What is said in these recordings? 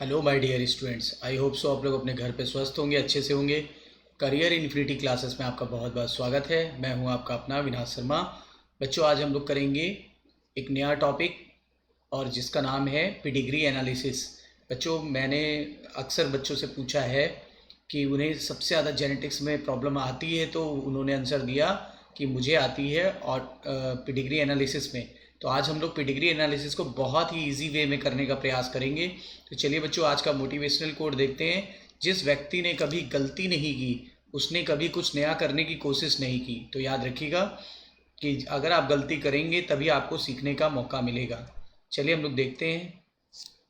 Hello my dear students, I hope so आप लोग अपने घर पे स्वस्थ होंगे, अच्छे से होंगे। करियर इन्फिनिटी क्लासेस में आपका बहुत बहुत स्वागत है। मैं हूं आपका अपना विनाश शर्मा। बच्चों, आज हम लोग करेंगे एक नया टॉपिक और जिसका नाम है पेडिग्री एनालिसिस। बच्चों, मैंने अक्सर बच्चों से पूछा है कि उन्हें सबसे ज़्यादा जेनेटिक्स में प्रॉब्लम आती है, तो उन्होंने आंसर दिया कि मुझे आती है और पेडिग्री एनालिसिस में। तो आज हम लोग पेडिग्री एनालिसिस को बहुत ही इजी वे में करने का प्रयास करेंगे। तो चलिए बच्चों, आज का मोटिवेशनल कोट देखते हैं। जिस व्यक्ति ने कभी गलती नहीं की, उसने कभी कुछ नया करने की कोशिश नहीं की। तो याद रखिएगा कि अगर आप गलती करेंगे तभी आपको सीखने का मौका मिलेगा। चलिए हम लोग देखते हैं।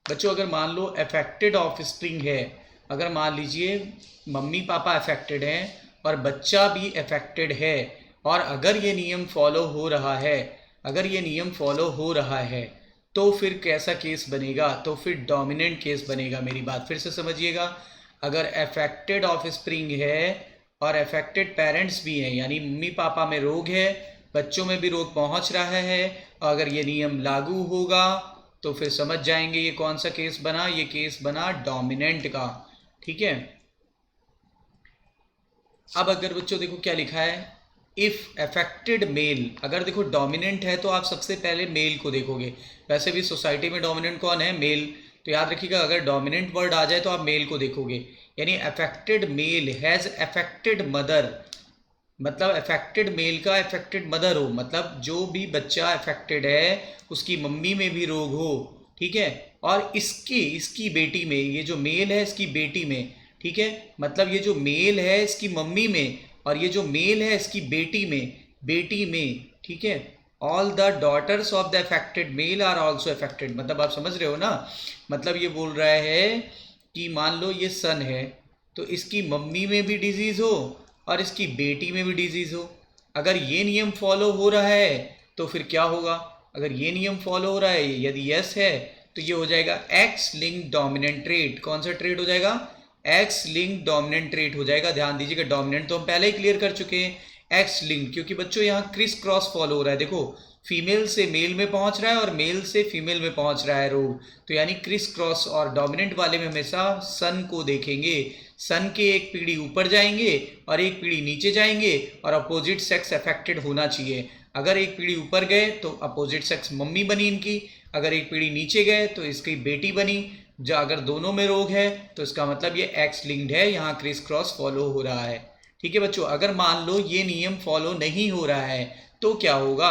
बच्चों, अगर मान लो अफेक्टेड ऑफ स्प्रिंग है, अगर मान लीजिए मम्मी पापा अफेक्टेड हैं और बच्चा भी अफेक्टेड है, और अगर ये नियम फॉलो हो रहा है, अगर ये नियम फॉलो हो रहा है, तो फिर कैसा केस बनेगा? तो फिर डोमिनेंट केस बनेगा। मेरी बात फिर से समझिएगा। अगर अफेक्टेड ऑफ स्प्रिंग है और अफेक्टेड पेरेंट्स भी हैं, यानी मम्मी पापा में रोग है, बच्चों में भी रोग पहुंच रहा है, और अगर ये नियम लागू होगा तो फिर समझ जाएंगे ये कौन सा केस बना। ये केस बना डोमिनेंट का। ठीक है। अब अगर बच्चों देखो क्या लिखा है, इफ अफेक्टेड मेल। अगर देखो डोमिनेंट है तो आप सबसे पहले मेल को देखोगे। वैसे भी सोसाइटी में डोमिनेंट कौन है? मेल। तो याद रखिएगा, अगर डोमिनेंट वर्ड आ जाए तो आप मेल को देखोगे। यानी affected male has affected mother, मतलब अफेक्टेड मेल का अफेक्टेड मदर हो, मतलब जो भी बच्चा अफेक्टेड है उसकी मम्मी में भी रोग हो। ठीक है। और इसकी इसकी बेटी में, ये जो मेल है इसकी बेटी में, ठीक है, मतलब ये जो मेल है इसकी मम्मी में, और ये जो मेल है इसकी बेटी में, ठीक है। All the daughters of the affected male are also affected. मतलब आप समझ रहे हो ना, मतलब ये बोल रहा है कि मान लो ये सन है, तो इसकी मम्मी में भी डिजीज हो और इसकी बेटी में भी डिजीज हो। अगर ये नियम फॉलो हो रहा है तो फिर क्या होगा? अगर ये नियम फॉलो हो रहा है, यदि यस है, तो ये हो जाएगा एक्स लिंक डोमिनेंट ट्रेट। कौन सा ट्रेट हो जाएगा? एक्स लिंक डोमिनेंट ट्रेट हो जाएगा। ध्यान दीजिएगा, डोमिनेंट तो हम पहले ही क्लियर कर चुके हैं। एक्स लिंक, क्योंकि बच्चों यहाँ क्रिस क्रॉस फॉलो हो रहा है। देखो, फीमेल से मेल में पहुंच रहा है और मेल से फीमेल में पहुंच रहा है रोग, तो यानी क्रिस क्रॉस। और डोमिनेंट वाले में हमेशा सन को देखेंगे। सन के एक पीढ़ी ऊपर जाएंगे और एक पीढ़ी नीचे जाएंगे, और अपोजिट सेक्स अफेक्टेड होना चाहिए। अगर एक पीढ़ी ऊपर गए तो अपोजिट सेक्स मम्मी बनी इनकी, अगर एक पीढ़ी नीचे गए तो इसकी बेटी बनी। जो अगर दोनों में रोग है तो इसका मतलब ये एक्स लिंक्ड है, यहाँ क्रिस क्रॉस फॉलो हो रहा है। ठीक है बच्चों, अगर मान लो ये नियम फॉलो नहीं हो रहा है तो क्या होगा?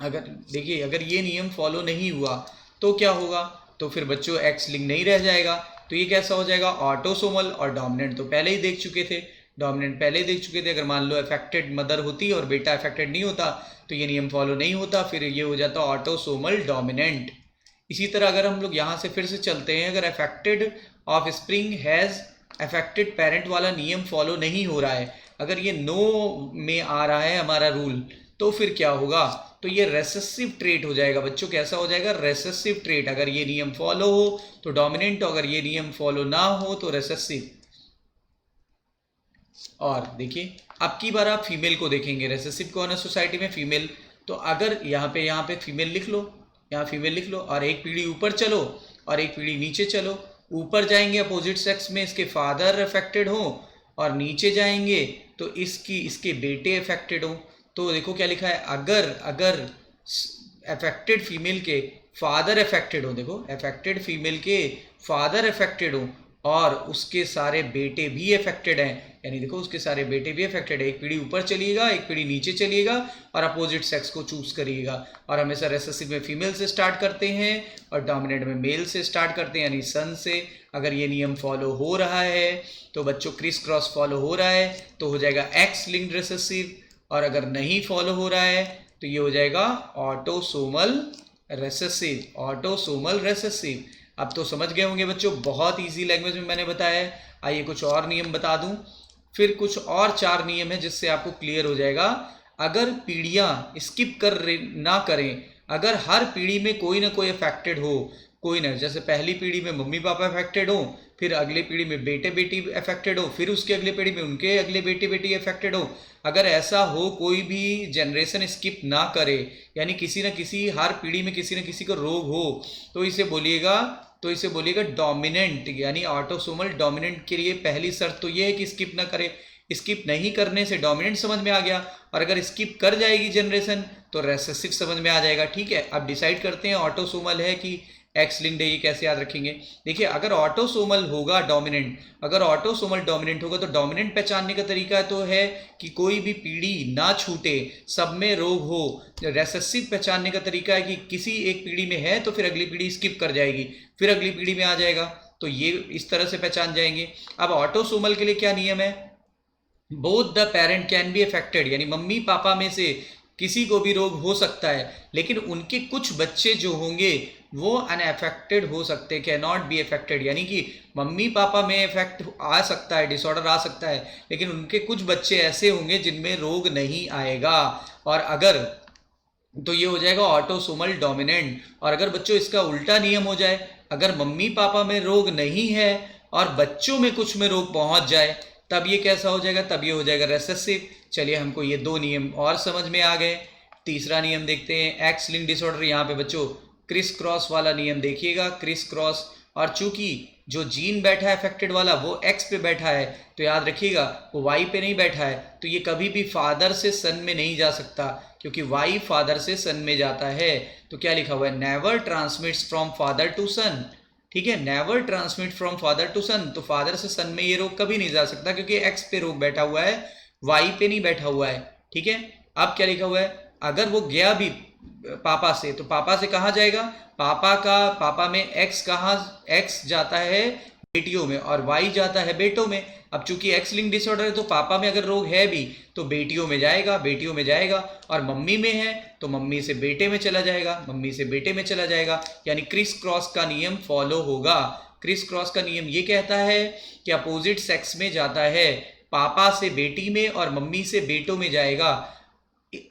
अगर देखिए, अगर ये नियम फॉलो नहीं हुआ तो क्या होगा? तो फिर बच्चों एक्स लिंक नहीं रह जाएगा। तो ये कैसा हो जाएगा? ऑटोसोमल। और डोमिनेंट तो पहले ही देख चुके थे, डोमिनेंट पहले ही देख चुके थे। अगर मान लो अफेक्टेड मदर होती और बेटा अफेक्टेड नहीं होता तो ये नियम फॉलो नहीं होता, फिर ये हो जाता ऑटोसोमल डोमिनेंट। इसी तरह अगर हम लोग यहाँ से फिर से चलते हैं, अगर affected of spring has affected parent वाला नियम फॉलो नहीं हो रहा है, अगर ये नो में आ रहा है हमारा रूल, तो फिर क्या होगा? तो ये रेसेसिव ट्रेट हो जाएगा। बच्चों कैसा हो जाएगा? Recessive trait. अगर ये नियम फॉलो हो तो डोमिनेंट, अगर ये नियम फॉलो ना हो तो रेसेसिव। और देखिए, अब की बार आप फीमेल को देखेंगे। रेसेसिव कौन है सोसाइटी में? फीमेल। तो अगर यहाँ पे फीमेल लिख लो, यहाँ फीमेल लिख लो, और एक पीढ़ी ऊपर चलो और एक पीढ़ी नीचे चलो। ऊपर जाएंगे अपोजिट सेक्स में इसके फादर अफेक्टेड हो, और नीचे जाएंगे तो इसके बेटे अफेक्टेड हो। तो देखो क्या लिखा है, अगर अगर अफेक्टेड फीमेल के फादर अफेक्टेड हो, देखो अफेक्टेड फीमेल के फादर अफेक्टेड हो और उसके सारे बेटे भी अफेक्टेड हैं, यानी देखो उसके सारे बेटे भी अफेक्टेड है, एक पीढ़ी ऊपर चलिएगा एक पीढ़ी नीचे चलिएगा और अपोजिट सेक्स को चूज करिएगा। और हमेशा रेसेसिव में फीमेल से स्टार्ट करते हैं और डोमिनेंट में मेल से स्टार्ट करते हैं, यानी सन से। अगर ये नियम फॉलो हो रहा है तो बच्चों क्रिस क्रॉस फॉलो हो रहा है तो हो जाएगा एक्स लिंक्ड रेसेसिव, और अगर नहीं फॉलो हो रहा है तो ये हो जाएगा ऑटोसोमल रेसेसिव। Autosomal recessive. अब तो समझ गए होंगे बच्चों, बहुत इजी लैंग्वेज में मैंने बताया है। आइए कुछ और नियम बता दूं, फिर कुछ और 4 नियम है जिससे आपको क्लियर हो जाएगा। अगर पीढ़ियां स्किप ना करें, अगर हर पीढ़ी में कोई ना कोई अफेक्टेड हो, कोई ना, जैसे पहली पीढ़ी में मम्मी पापा अफेक्टेड हो, फिर अगली पीढ़ी में बेटे बेटी अफेक्टेड हो, फिर उसके अगले पीढ़ी में उनके अगले बेटे बेटी अफेक्टेड हो, अगर ऐसा हो, कोई भी जनरेशन स्किप ना करे, यानी किसी न किसी हर पीढ़ी में किसी न किसी को रोग हो, तो इसे बोलिएगा तो इसे बोलिएगा डोमिनेंट, यानी ऑटोसोमल डोमिनेंट के लिए पहली शर्त तो ये है कि स्किप ना करे। स्किप नहीं करने से डोमिनेंट समझ में आ गया, और अगर स्किप कर जाएगी जनरेशन तो रेसेसिव समझ में आ जाएगा। ठीक है, अब डिसाइड करते हैं ऑटोसोमल है कि एक्स लिंक्ड है, ये कैसे याद रखेंगे। देखिए अगर ऑटोसोमल होगा डोमिनेंट, अगर ऑटोसोमल डोमिनेंट होगा तो डोमिनेंट पहचानने का तरीका तो है कि कोई भी पीढ़ी ना छूटे, सब में रोग हो। रेसेसिव पहचानने का तरीका है कि किसी एक पीढ़ी में है तो फिर अगली पीढ़ी स्किप कर जाएगी, फिर अगली पीढ़ी में आ जाएगा, तो ये इस तरह से पहचान जाएंगे। अब ऑटोसोमल के लिए क्या नियम है, both the parent can be affected, यानी मम्मी पापा में से किसी को भी रोग हो सकता है, लेकिन उनके कुछ बच्चे जो होंगे वो अनअफेक्टेड हो सकते, कैन नॉट बी अफेक्टेड, यानी कि मम्मी पापा में इफेक्ट आ सकता है, डिसऑर्डर आ सकता है, लेकिन उनके कुछ बच्चे ऐसे होंगे जिनमें रोग नहीं आएगा, और अगर तो ये हो जाएगा ऑटोसोमल डोमिनेंट। और अगर बच्चों इसका उल्टा नियम हो जाए, अगर मम्मी पापा में रोग नहीं है और बच्चों में कुछ में रोग पहुंच जाए, तब ये कैसा हो जाएगा, तब ये हो जाएगा रेसेसिव। चलिए हमको ये दो नियम और समझ में आ गए। तीसरा नियम देखते हैं, एक्स लिंक डिसऑर्डर। यहाँ पे बच्चों क्रिस क्रॉस वाला नियम देखिएगा, क्रिस क्रॉस, और चूंकि जो जीन बैठा है अफेक्टेड वाला वो एक्स पे बैठा है, तो याद रखिएगा वो वाई पे नहीं बैठा है, तो ये कभी भी फादर से सन में नहीं जा सकता, क्योंकि वाई फादर से सन में जाता है। तो क्या लिखा हुआ है, never transmits from father to son. ठीक है, never transmit from father to son, तो फादर से सन में ये रोग कभी नहीं जा सकता, क्योंकि एक्स पे रोग बैठा हुआ है, वाई पे नहीं बैठा हुआ है। ठीक है, अब क्या लिखा हुआ है, अगर वो गया भी पापा से, तो पापा से कहाँ जाएगा, पापा में एक्स कहाँ, एक्स जाता है बेटियों में और वाई जाता है बेटों में। अब चूंकि एक्स लिंक डिसऑर्डर है तो पापा में अगर रोग है भी तो बेटियों में जाएगा, बेटियों में जाएगा, और मम्मी में है तो मम्मी से बेटे में चला जाएगा, मम्मी से बेटे में चला जाएगा, यानी क्रिस क्रॉस का नियम फॉलो होगा। क्रिस क्रॉस का नियम ये कहता है कि अपोजिट सेक्स में जाता है, पापा से बेटी में और मम्मी से बेटों में जाएगा।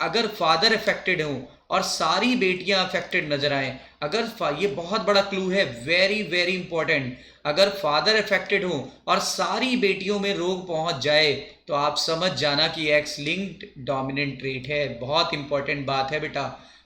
अगर फादर अफेक्टेड हो और सारी बेटियां अफेक्टेड नजर आए, अगर ये बहुत बड़ा क्लू है, वेरी वेरी इंपॉर्टेंट, अगर फादर अफेक्टेड हो और सारी बेटियों में रोग पहुंच जाए तो आप समझ जाना कि एक्स लिंक्ड डोमिनेंट ट्रेट है। बहुत इंपॉर्टेंट बात है बेटा,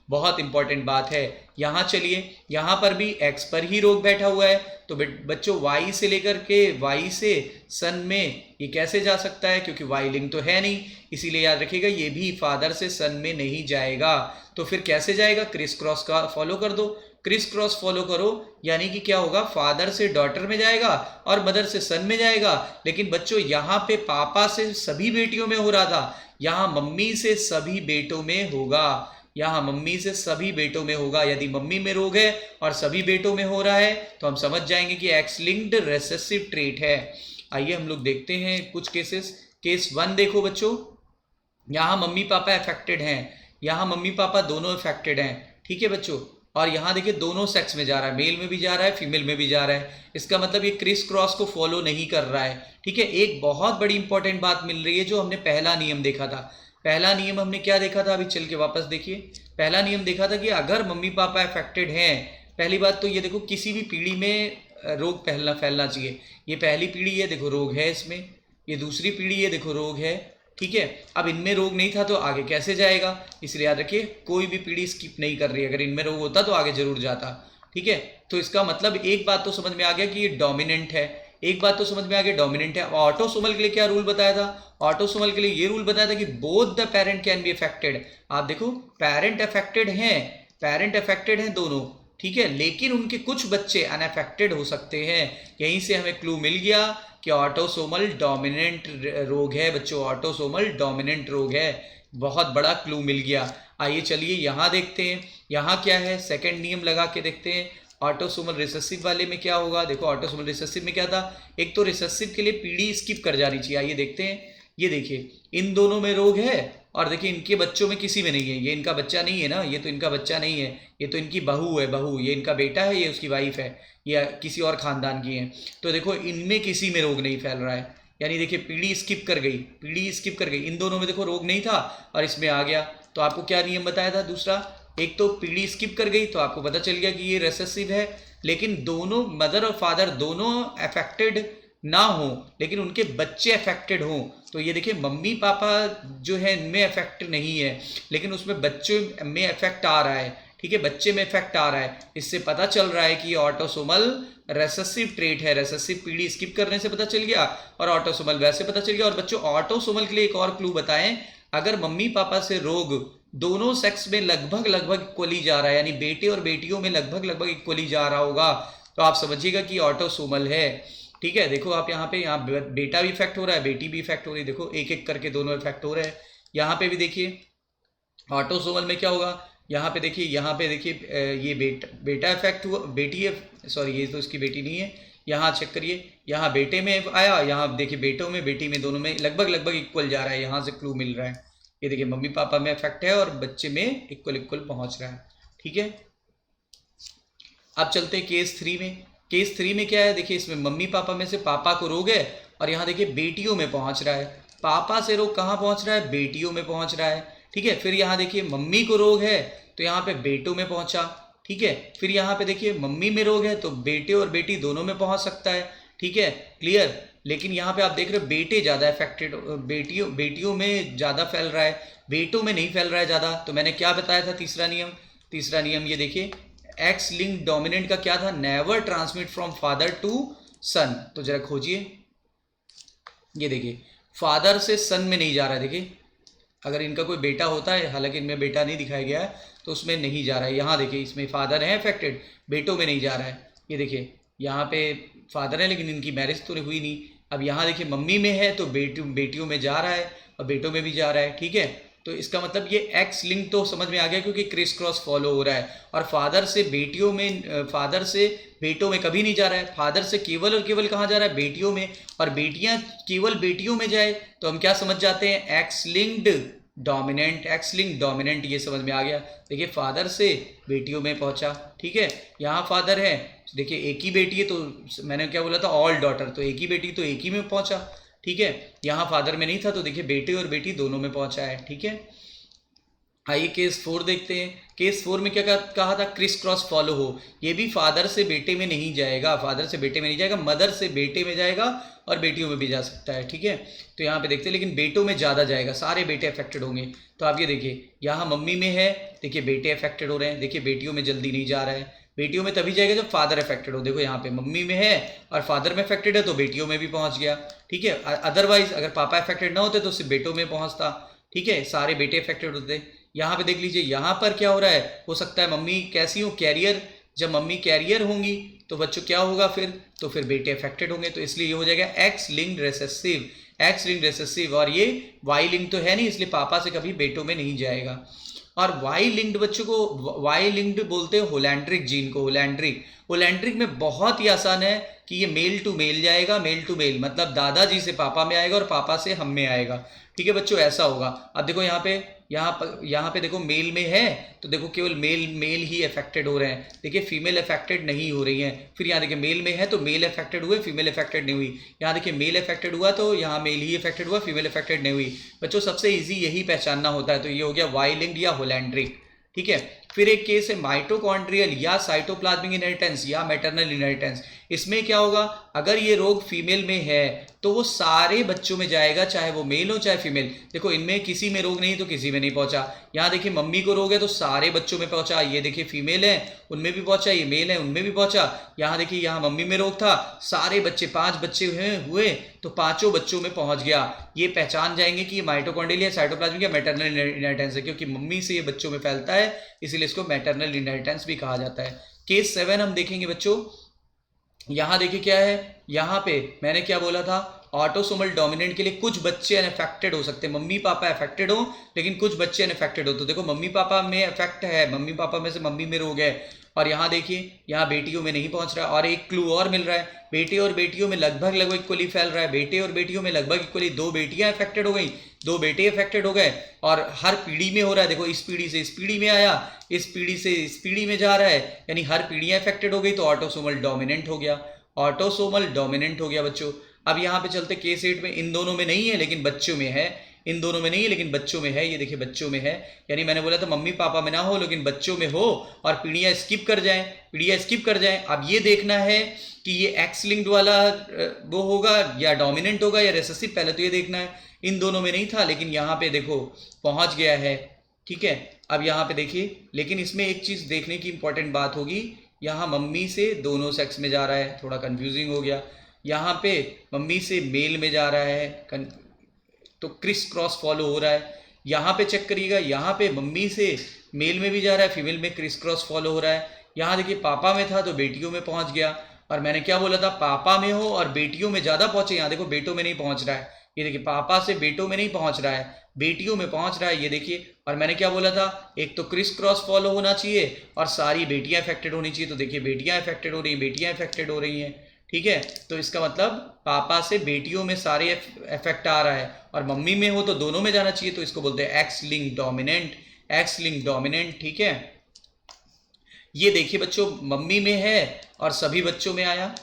बहुत इंपॉर्टेंट बात है। यहाँ चलिए, यहाँ पर भी एक्स पर ही रोग बैठा हुआ है, तो बच्चों वाई से लेकर के वाई से सन में ये कैसे जा सकता है, क्योंकि वाई लिंक तो है नहीं, इसीलिए याद रखिएगा ये भी फादर से सन में नहीं जाएगा। तो फिर कैसे जाएगा, क्रिस क्रॉस का फॉलो कर दो, क्रिस क्रॉस फॉलो करो, यानी कि क्या होगा, फादर से डॉटर में जाएगा और मदर से सन में जाएगा। लेकिन बच्चों यहाँ पे पापा से सभी बेटियों में हो रहा था, यहाँ मम्मी से सभी बेटों में होगा, यहाँ मम्मी से सभी बेटों में होगा। यदि मम्मी में रोग है और सभी बेटों में हो रहा है तो हम समझ जाएंगे कि एक्स लिंक्ड रेसेसिव ट्रेट है। आइए हम लोग देखते हैं कुछ केसेस। केस 1 देखो बच्चों, यहाँ मम्मी पापा अफेक्टेड हैं, यहाँ मम्मी पापा दोनों अफेक्टेड हैं। ठीक है बच्चों, और यहाँ देखिए दोनों सेक्स में जा रहा है, मेल में भी जा रहा है, फीमेल में भी जा रहा है, इसका मतलब ये क्रिस क्रॉस को फॉलो नहीं कर रहा है। ठीक है, एक बहुत बड़ी इंपॉर्टेंट बात मिल रही है, जो हमने पहला नियम देखा था। पहला नियम हमने क्या देखा था, अभी चल के वापस देखिए। पहला नियम देखा था कि अगर मम्मी पापा अफेक्टेड हैं, पहली बात तो ये देखो किसी भी पीढ़ी में रोग फैलना चाहिए। ये पहली पीढ़ी है, देखो रोग है इसमें, ये दूसरी पीढ़ी है, देखो रोग है। ठीक है, अब इनमें रोग नहीं था तो आगे कैसे जाएगा, इसलिए याद रखिए कोई भी पीढ़ी स्किप नहीं कर रही है, अगर इनमें रोग होता तो आगे जरूर जाता। ठीक है, तो इसका मतलब एक बात तो समझ में आ गया कि ये डोमिनेंट है, एक बात तो समझ में आ गया डोमिनेंट है। ऑटोसोमल के लिए क्या रूल बताया था, ऑटोसोमल के लिए ये रूल बताया था कि both the parent can be affected. आप देखो पेरेंट अफेक्टेड हैं, पेरेंट अफेक्टेड हैं दोनों, ठीक है, लेकिन उनके कुछ बच्चे अनअफेक्टेड हो सकते हैं। यहीं से हमें क्लू मिल गया कि ऑटोसोमल डोमिनेंट रोग है बच्चों, ऑटोसोमल डोमिनेंट रोग है, बहुत बड़ा क्लू मिल गया। आइए चलिए यहाँ देखते हैं, यहाँ क्या है, सेकंड नियम लगा के देखते हैं। ऑटोसोमल रिसेसिव वाले में क्या होगा, देखो ऑटोसोमल रिसेसिव में क्या था, एक तो रिसेसिव के लिए पीढ़ी स्किप कर जानी चाहिए। आइए देखते हैं, ये देखिए इन दोनों में रोग है और देखिए इनके बच्चों में किसी में नहीं है, ये इनका बच्चा नहीं है ना, ये तो इनका बच्चा नहीं है, ये तो इनकी बहू है, बहू, ये इनका बेटा है, ये उसकी वाइफ है, या किसी और खानदान की है। तो देखो इनमें किसी में रोग नहीं फैल रहा है, यानी देखिए पीढ़ी स्किप कर गई, पीढ़ी स्किप कर गई, इन दोनों में देखो रोग नहीं था और इसमें आ गया। तो आपको क्या नियम बताया था दूसरा, एक तो पीढ़ी स्किप कर गई तो आपको पता चल गया कि ये रेसेसिव है, लेकिन दोनों मदर और फादर दोनों अफेक्टेड ना हो लेकिन उनके बच्चे अफेक्टेड हों। तो ये देखिए मम्मी पापा जो है इनमें अफेक्ट नहीं है लेकिन उसमें बच्चों में अफेक्ट आ रहा है। ठीक है, बच्चे में इफेक्ट आ रहा है, इससे पता चल रहा है कि ये ऑटोसोमल रेसेसिव ट्रेट है। रेसेसिव पीढ़ी स्किप करने से पता चल गया और ऑटोसोमल वैसे पता चल गया। और बच्चों ऑटोसोमल के लिए एक और क्लू बताएं, अगर मम्मी पापा से रोग दोनों सेक्स में लगभग इक्वली जा रहा है, यानी बेटे और बेटियों में लगभग इक्वली जा रहा होगा, तो आप समझिएगा कि ऑटोसोमल है। ठीक है, देखो आप यहाँ बेटा भी इफेक्ट हो रहा है, बेटी भी इफेक्ट हो रही है, देखो एक एक करके दोनों इफेक्ट हो रहे हैं। यहाँ पे भी देखिए ऑटोसोमल में क्या होगा, यहाँ पे देखिए ये बेटा इफेक्ट हुआ, बेटी है, सॉरी ये तो इसकी बेटी नहीं है। यहाँ चेक करिए, यहाँ बेटे में आया, यहाँ देखिए बेटों में बेटी में दोनों में लगभग इक्वल जा रहा है, यहाँ से क्लू मिल रहा है। ये देखिए मम्मी पापा में इफेक्ट है और बच्चे में इक्वल पहुंच रहा है। ठीक है, अब चलते हैं केस 3 में। केस 3 में क्या है, देखिए इसमें मम्मी पापा में से पापा को रोग है और यहाँ देखिए बेटियों में पहुंच रहा है। पापा से रोग कहाँ पहुंच रहा है, बेटियों में पहुंच रहा है। ठीक है, फिर यहाँ देखिए मम्मी को रोग है तो यहाँ पे बेटों में पहुंचा। ठीक है, फिर यहाँ पे देखिए मम्मी में रोग है तो बेटे और बेटी दोनों में पहुंच सकता है। ठीक है, क्लियर। लेकिन यहाँ पे आप देख रहे हो बेटे ज़्यादा अफेक्टेड, बेटियों में ज़्यादा फैल रहा है, बेटों में नहीं फैल रहा है ज़्यादा। तो मैंने क्या बताया था तीसरा नियम ये देखिए, एक्स लिंक डोमिनेंट का क्या था, never transmit from father to son. तो जरा खोजिए, ये देखिए फादर से सन में नहीं जा रहा है। देखिए अगर इनका कोई बेटा होता है, हालांकि इनमें बेटा नहीं दिखाया गया है, तो उसमें नहीं जा रहा है। यहाँ देखिए इसमें फादर है अफेक्टेड, बेटों में नहीं जा रहा है। ये देखिए यहाँ पे फादर है लेकिन इनकी मैरिज तो हुई नहीं। अब यहाँ देखिए मम्मी में है तो बेटियों में जा रहा है और बेटों में भी जा रहा है। ठीक है, तो इसका मतलब ये एक्स लिंक तो समझ में आ गया क्योंकि क्रिस क्रॉस फॉलो हो रहा है। और फादर से बेटों में कभी नहीं जा रहा है, फादर से केवल और केवल कहाँ जा रहा है, बेटियों में। और बेटियां केवल बेटियों में जाए तो हम क्या समझ जाते हैं, एक्स लिंक्ड डोमिनेंट, ये समझ में आ गया। देखिए फादर से बेटियों में पहुंचा। ठीक है, यहाँ फादर है, देखिए एक ही बेटी है तो मैंने क्या बोला था, ऑल डॉटर, तो एक ही बेटी तो एक ही में पहुंचा। ठीक है, यहाँ फादर में नहीं था तो देखिए बेटे और बेटी दोनों में पहुंचा है। ठीक है, आइए केस 4 देखते हैं। केस 4 में क्या कहा था, क्रिस क्रॉस फॉलो हो। ये भी फादर से बेटे में नहीं जाएगा, मदर से बेटे में जाएगा और बेटियों में भी जा सकता है। ठीक है, तो यहाँ पे देखते हैं, लेकिन बेटों में ज़्यादा जाएगा, सारे बेटे अफेक्टेड होंगे। तो आप ये देखिए यहाँ मम्मी में है, देखिए बेटे अफेक्टेड हो रहे हैं, देखिए बेटियों में जल्दी नहीं जा रहा है। बेटियों में तभी जाएगा जब फादर अफेक्टेड हो। देखो यहाँ पे मम्मी में है और फादर में अफेक्टेड है तो बेटियों में भी पहुंच गया। ठीक है, अदरवाइज अगर पापा अफेक्टेड ना होते तो सिर्फ बेटों में पहुंचता। ठीक है, सारे बेटे अफेक्टेड होते। यहाँ पे देख लीजिए, यहाँ पर क्या हो रहा है, हो सकता है मम्मी कैसी हो, कैरियर। जब मम्मी कैरियर होंगी तो बच्चों क्या होगा फिर, तो फिर बेटे अफेक्टेड होंगे। तो इसलिए ये हो जाएगा एक्स लिंक्ड रेसेसिव। और ये वाई लिंक तो है नहीं, इसलिए पापा से कभी बेटों में नहीं जाएगा। और वाई लिंक्ड बच्चों को वाई लिंक्ड बोलते हैं होलैंड्रिक जीन को। होलैंड्रिक में बहुत ही आसान है कि ये मेल टू मेल जाएगा, मेल टू मेल मतलब दादाजी से पापा में आएगा और पापा से हम में आएगा। ठीक है बच्चों, ऐसा होगा। अब देखो यहाँ पे देखो मेल में है तो देखो केवल मेल ही अफेक्टेड हो रहे हैं, देखिए फीमेल अफेक्टेड नहीं हो रही हैं। फिर यहाँ देखिए मेल में है तो मेल अफेक्टेड हुए, फीमेल अफेक्टेड नहीं हुई। यहाँ देखिए मेल अफेक्टेड हुआ तो यहाँ मेल ही अफेक्टेड हुआ, फीमेल अफेक्टेड नहीं हुई। बच्चों सबसे ईजी यही पहचानना होता है। तो ये हो गया वाई लिंक्ड या होलैंड्रिक। ठीक है, फिर एक केस है माइटोकॉन्ड्रियल या साइटोप्लाज्मिक इनहेरिटेंस या मैटरनल इनहेरिटेंस। इसमें क्या होगा, अगर ये रोग फीमेल में है तो वो सारे बच्चों में जाएगा, चाहे वो मेल हो चाहे फीमेल। देखो इनमें किसी में रोग नहीं तो किसी में नहीं पहुंचा। यहाँ देखिए मम्मी को रोग है तो सारे बच्चों में पहुंचा। ये देखिए फीमेल है उनमें भी पहुंचा, ये मेल है उनमें भी पहुंचा। यहाँ देखिए यहाँ मम्मी में रोग था, सारे बच्चे 5 बच्चे हुए तो 5 बच्चों में पहुंच गया। ये पहचान जाएंगे कि ये माइटोकॉन्ड्रियल या साइटोप्लाज्मिक या मैटरनल इनहेरिटेंस है, क्योंकि मम्मी से ये बच्चों में फैलता है, इसीलिए इसको मैटरनल इनहेरिटेंस भी कहा जाता है। केस 7 हम देखेंगे बच्चों। यहाँ देखिए क्या है, यहाँ पे मैंने क्या बोला था, ऑटोसोमल डोमिनेंट के लिए कुछ बच्चे अनअफेक्टेड हो सकते हैं। मम्मी पापा अफेक्टेड हो लेकिन कुछ बच्चे अनअफेक्टेड हो। तो देखो मम्मी पापा में अफेक्ट है, मम्मी पापा में से मम्मी में रोग है, और यहाँ देखिए यहाँ बेटियों में नहीं पहुंच रहा है। और एक क्लू और मिल रहा है, बेटे और बेटियों में लगभग इक्वली फैल रहा है। बेटे और बेटियों में लगभग इक्वली, 2 बेटियां अफेक्टेड हो गई, 2 बेटे अफेक्टेड हो गए, और हर पीढ़ी में हो रहा है। देखो इस पीढ़ी से इस पीढ़ी में आया, इस पीढ़ी से इस पीढ़ी में जा रहा है, यानी हर पीढ़ियां अफेक्टेड हो गई तो ऑटोसोमल डोमिनेंट हो गया, ऑटोसोमल डोमिनेंट हो गया बच्चों। अब यहाँ पे चलते केस 8 में। इन दोनों में नहीं है लेकिन बच्चों में है, इन दोनों में नहीं है लेकिन बच्चों में है। ये देखिए बच्चों में है, यानी मैंने बोला था मम्मी पापा में ना हो लेकिन बच्चों में हो और पीढ़ियाँ स्किप कर जाएं। अब ये देखना है कि ये एक्स लिंक्ड वाला वो होगा या डोमिनेंट होगा या रेसेसिव, पहले तो ये देखना है। इन दोनों में नहीं था लेकिन यहाँ पे देखो पहुंच गया है। ठीक है, अब यहाँ पे देखिए, लेकिन इसमें एक चीज़ देखने की इंपॉर्टेंट बात होगी, यहाँ मम्मी से दोनों सेक्स में जा रहा है, थोड़ा कंफ्यूजिंग हो गया। यहाँ पे मम्मी से मेल में जा रहा है, तो क्रिस क्रॉस फॉलो हो रहा है। यहाँ पे चेक करिएगा, यहाँ पे मम्मी से मेल में भी जा रहा है, फीमेल में क्रिस क्रॉस फॉलो हो रहा है। यहाँ देखिए पापा में था तो बेटियों में पहुंच गया, और मैंने क्या बोला था, पापा में हो और बेटियों में ज़्यादा पहुंचे। यहाँ देखो बेटों में नहीं पहुंच रहा है, ये देखिए पापा से बेटों में नहीं पहुंच रहा है, बेटियों में पहुंच रहा है, ये देखिए। और मैंने क्या बोला था, एक तो क्रिस क्रॉस फॉलो होना चाहिए और सारी बेटियां अफेक्टेड होनी चाहिए। तो देखिए बेटियां अफेक्टेड हो रही हैं, बेटियां अफेक्टेड हो रही हैं, ठीक है। तो इसका मतलब पापा से बेटियों में सारे इफेक्ट आ रहा है, और मम्मी में हो तो दोनों में जाना चाहिए, तो इसको बोलते हैं x link dominant, x link dominant, ठीक है। ये देखिए बच्चों, मम्मी में है और सभी बच्चों में आया,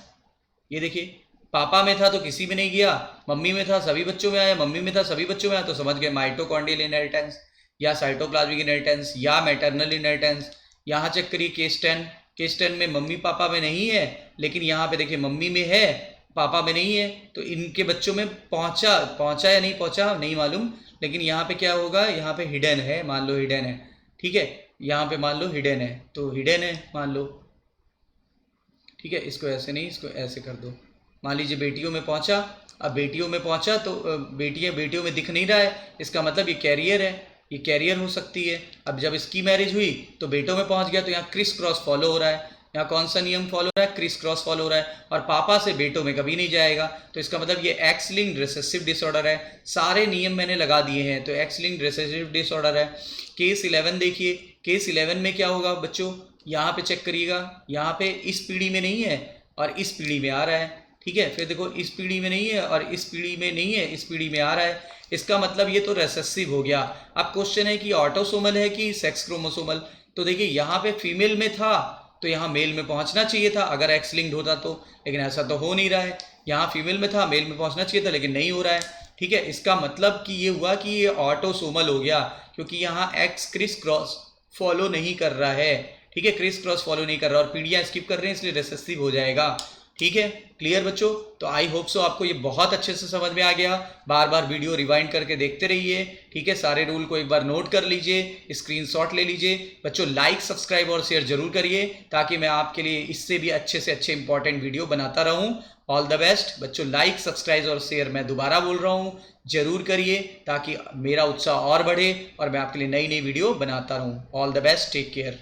ये देखिए। पापा में था तो किसी में नहीं गया, मम्मी में था सभी बच्चों में आया, मम्मी में था सभी बच्चों में आया, तो समझ गए माइटोकॉन्ड्रियल इनहेरिटेंस या साइटोप्लाज्मिक इनहेरिटेंस या मैटरनल इनहेरिटेंस। यहाँ चेक करिए केस 10, केस 10 में मम्मी पापा में नहीं है, लेकिन यहाँ पे देखिए मम्मी में है, पापा में नहीं है, तो इनके बच्चों में पहुंचा, पहुंचा या नहीं पहुंचा नहीं मालूम, लेकिन यहाँ पे क्या होगा, यहाँ पे हिडन है, मान लो हिडन है, ठीक है। यहाँ पे मान लो हिडन है, तो हिडन है मान लो, ठीक है। इसको ऐसे नहीं, इसको ऐसे कर दो। मान लीजिए बेटियों में पहुंचा, अब बेटियों में पहुंचा तो बेटियों में दिख नहीं रहा है, इसका मतलब ये कैरियर है, ये कैरियर हो सकती है। अब जब इसकी मैरिज हुई तो बेटों में पहुंच गया, तो यहाँ क्रिस क्रॉस फॉलो हो रहा है, यहाँ कौन सा नियम फॉलो हो रहा है, क्रिस क्रॉस फॉलो हो रहा है, और पापा से बेटों में कभी नहीं जाएगा, तो इसका मतलब ये एक्स लिंक्ड रिसेसिव डिसऑर्डर है। सारे नियम मैंने लगा दिए हैं, तो एक्स लिंक्ड रिसेसिव डिसऑर्डर है। केस 11 देखिए, केस 11 में क्या होगा बच्चों, यहाँ पे चेक करिएगा, यहाँ पे इस पीढ़ी में नहीं है और इस पीढ़ी में आ रहा है, ठीक है। फिर देखो इस पीढ़ी में नहीं है और इस पीढ़ी में नहीं है, इस पीढ़ी में आ रहा है, इसका मतलब ये तो रेसेसिव हो गया। अब क्वेश्चन है कि ऑटोसोमल है कि सेक्स क्रोमोसोमल, तो देखिए यहाँ पे फीमेल में था तो यहाँ मेल में पहुंचना चाहिए था अगर एक्स लिंक्ड होता तो, लेकिन ऐसा तो हो नहीं रहा है। यहाँ फीमेल में था, मेल में पहुंचना चाहिए था, लेकिन नहीं हो रहा है, ठीक है। इसका मतलब कि ये हुआ कि ये ऑटोसोमल हो गया, क्योंकि यहाँ एक्स क्रिस क्रॉस फॉलो नहीं कर रहा है, ठीक है, क्रिस क्रॉस फॉलो नहीं कर रहा, और पीढ़ियां स्किप कर रहे हैं, इसलिए रेसेसिव हो जाएगा, ठीक है। क्लियर बच्चों, तो आई होप सो आपको ये बहुत अच्छे से समझ में आ गया। बार बार वीडियो रिवाइंड करके देखते रहिए, ठीक है। सारे रूल को एक बार नोट कर लीजिए, स्क्रीनशॉट ले लीजिए। बच्चों लाइक, सब्सक्राइब और शेयर जरूर करिए, ताकि मैं आपके लिए इससे भी अच्छे से अच्छे इंपॉर्टेंट वीडियो बनाता रहूं। ऑल द बेस्ट बच्चों, लाइक, सब्सक्राइब और शेयर मैं दोबारा बोल रहा हूँ, जरूर करिए, ताकि मेरा उत्साह और बढ़े और मैं आपके लिए नई नई वीडियो बनाता रहूँ। All the best, take care.